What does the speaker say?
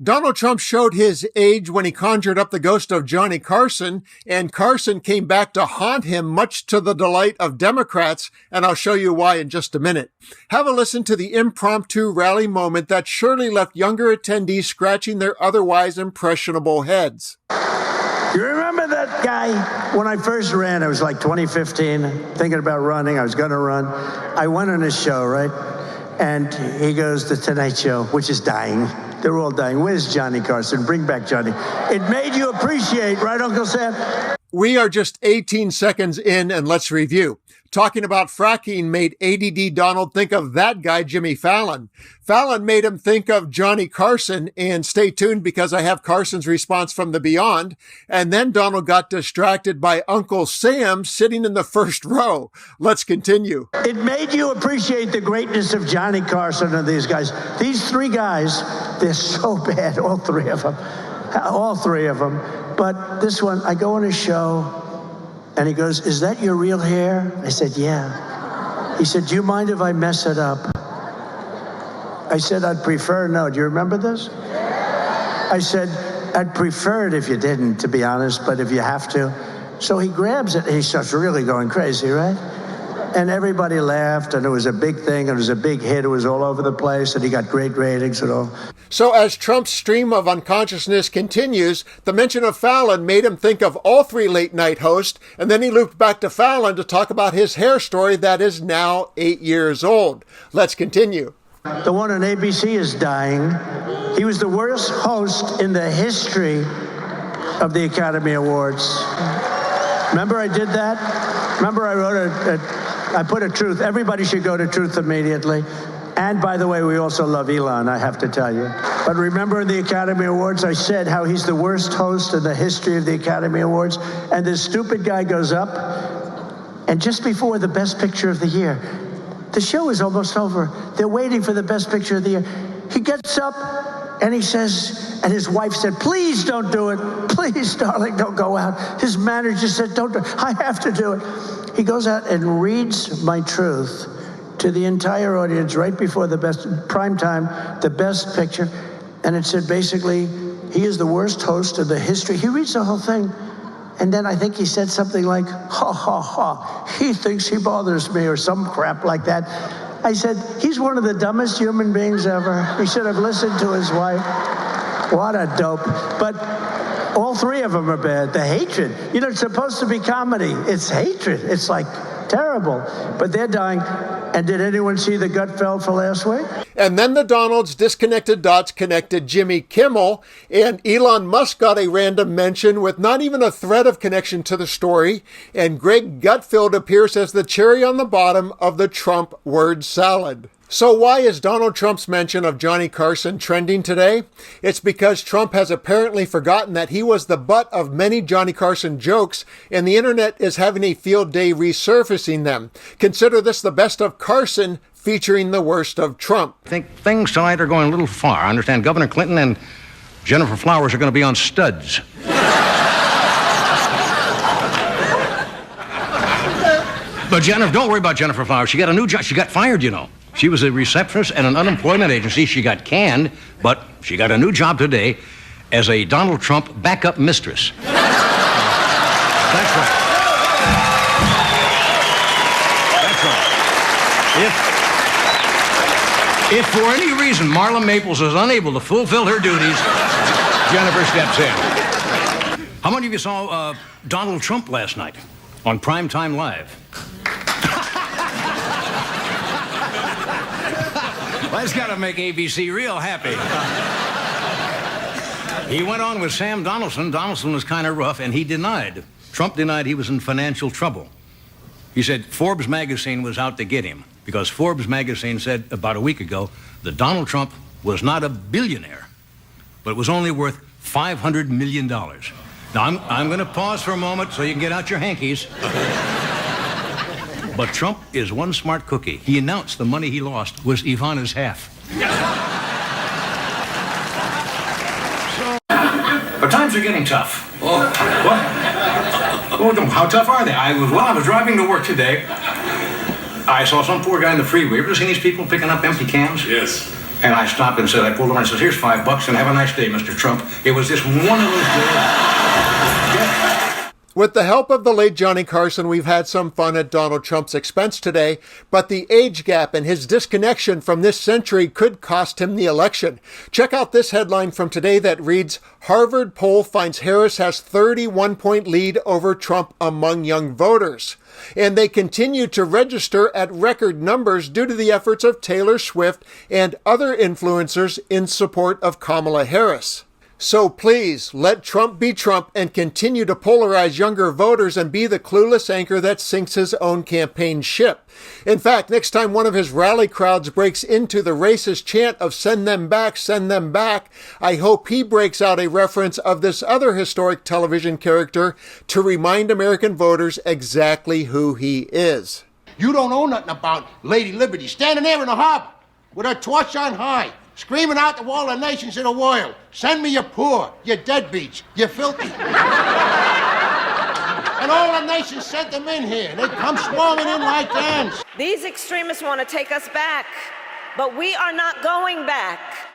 Donald Trump showed his age when he conjured up the ghost of Johnny Carson, and Carson came back to haunt him, much to the delight of Democrats, and I'll show you why in just a minute. Have a listen to the impromptu rally moment that surely left younger attendees scratching their otherwise impressionable heads. You remember that guy? When I first ran, it was like 2015, thinking about running. I was going to run. I went on his show, right? And he goes, The Tonight Show, which is dying. They're all dying. Where's Johnny Carson? Bring back Johnny. It made you appreciate, right, Uncle Sam? We are just 18 seconds in, and let's review. Talking about fracking made ADD Donald think of that guy, Jimmy Fallon. Fallon made him think of Johnny Carson, and stay tuned because I have Carson's response from the beyond. And then Donald got distracted by Uncle Sam sitting in the first row. Let's continue. It made you appreciate the greatness of Johnny Carson and these guys. These three guys, they're so bad, all three of them. All three of them. But this one, I go on his show, and he goes, Is that your real hair? I said, yeah. He said, do you mind if I mess it up? I said, I'd prefer no. Do you remember this? I said, I'd prefer it if you didn't, to be honest, but if you have to. So he grabs it, and he starts really going crazy, right? And everybody laughed, and it was a big thing, and it was a big hit. It was all over the place, and he got great ratings and all. So as Trump's stream of unconsciousness continues, the mention of Fallon made him think of all three late-night hosts, and then he looped back to Fallon to talk about his hair story that is now 8 years old. Let's continue. The one on ABC is dying. He was the worst host in the history of the Academy Awards. Remember I did that? Remember I wrote I put a truth. Everybody should go to Truth immediately. And by the way, we also love Elon, I have to tell you. But remember in the Academy Awards, I said how he's the worst host in the history of the Academy Awards. And this stupid guy goes up, and just before the Best Picture of the Year, the show is almost over. They're waiting for the Best Picture of the Year. He gets up and he says, and his wife said, please don't do it. Please, darling, don't go out. His manager said, don't do it. I have to do it. He goes out and reads my truth to the entire audience right before the best prime time, the Best Picture. And it said basically, he is the worst host in the history. He reads the whole thing. And then I think he said something like, ha, ha, ha, he thinks he bothers me, or some crap like that. I said, he's one of the dumbest human beings ever. He should have listened to his wife. What a dope. But all three of them are bad. The hatred. You know, it's supposed to be comedy. It's hatred. It's like terrible. But they're dying. And did anyone see the Gutfeld for last week? And then the Donalds disconnected dots connected Jimmy Kimmel, and Elon Musk got a random mention with not even a thread of connection to the story, and Greg Gutfeld appears as the cherry on the bottom of the Trump word salad. So why is Donald Trump's mention of Johnny Carson trending today? It's because Trump has apparently forgotten that he was the butt of many Johnny Carson jokes, and the internet is having a field day resurfacing them. Consider this the best of Carson featuring the worst of Trump. I think things tonight are going a little far. I understand Governor Clinton and Jennifer Flowers are going to be on studs. But Jennifer, don't worry about Jennifer Flowers. She got a new job. She got fired, you know. She was a receptionist at an unemployment agency. She got canned, but she got a new job today as a Donald Trump backup mistress. That's right. That's right. If for any reason Marla Maples is unable to fulfill her duties, Jennifer steps in. How many of you saw Donald Trump last night on Primetime Live? Well, that's got to make ABC real happy. He went on with Sam Donaldson. Donaldson was kind of rough, and Trump denied he was in financial trouble. He said Forbes magazine was out to get him because Forbes magazine said about a week ago that Donald Trump was not a billionaire, but was only worth $500 million. Now, I'm going to pause for a moment so you can get out your hankies. But Trump is one smart cookie. He announced the money he lost was Ivana's half. But times are getting tough. Oh, what? Well, how tough are they? I was driving to work today. I saw some poor guy in the freeway. Ever seen these people picking up empty cans? Yes. And I stopped and said, I pulled him and I said, here's $5 and have a nice day, Mr. Trump. It was just one of those days. With the help of the late Johnny Carson, we've had some fun at Donald Trump's expense today, but the age gap and his disconnection from this century could cost him the election. Check out this headline from today that reads, Harvard poll finds Harris has 31-point lead over Trump among young voters. And they continue to register at record numbers due to the efforts of Taylor Swift and other influencers in support of Kamala Harris. So please, let Trump be Trump and continue to polarize younger voters and be the clueless anchor that sinks his own campaign ship. In fact, next time one of his rally crowds breaks into the racist chant of send them back, I hope he breaks out a reference of this other historic television character to remind American voters exactly who he is. You don't know nothing about Lady Liberty standing there in the harbor with her torch on high, screaming out to all the nations of the world, send me your poor, your deadbeats, you filthy. And all the nations sent them in here. They come swarming in like ants. These extremists want to take us back, but we are not going back.